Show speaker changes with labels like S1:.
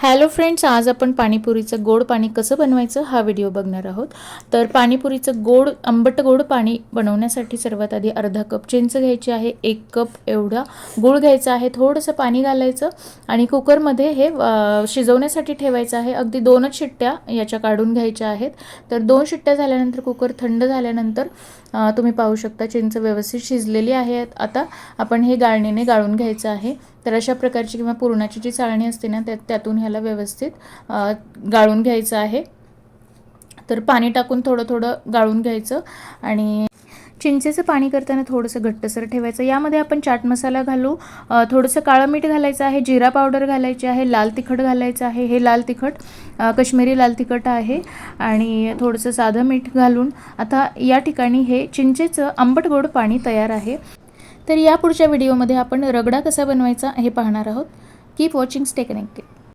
S1: Hello friends, आज आपण पाणीपुरीचं गोड पाणी कसं बनवायचं हा व्हिडिओ बघणार आहोत। तर पाणीपुरीचं आंबट गोड पाणी बनवण्यासाठी सर्वात आधी अर्धा कप चिंच घ्यायची आहे, 1 कप एवढा गूळ घ्यायचा आहे, थोडंसं पाणी घालायचं आणि कुकरमध्ये हे शिजवण्यासाठी ठेवायचं आहे। अगदी 2च शिट्ट्या याच्या काढून घ्यायच्या आहेत। तर 2 शिट्ट्या झाल्यानंतर कुकर थंड झाल्यानंतर तुम्ही पाहू शकता चिंच व्यवस्थित शिजलेली आहे। आता आपण हे गाळणीने गाळून घ्यायचं आहे। तर अशा प्रकारची किंवा पुरणाची जी चाळणी असते ना त्यातून ह्याला व्यवस्थित गाळून घ्यायचं आहे। तर पाणी टाकून थोडं थोडं गाळून घ्यायचं आणि चिंचेचं पाणी करताना थोडंसं घट्टसर ठेवायचं। यामध्ये आपण चाट मसाला घालू, थोडंसं काळं मीठ घालायचं आहे, जिरा पावडर घालायची आहे, लाल तिखट घालायचं आहे। हे लाल तिखट काश्मीरी लाल तिखट आहे आणि थोडंसं साधं मीठ घालून आता या ठिकाणी हे चिंचेचं आंबट गोड पाणी तयार आहे। तर या पुढच्या व्हिडिओमध्ये आपण रगडा कसा बनवायचा हे पाहणार आहोत। Keep watching, stay connected.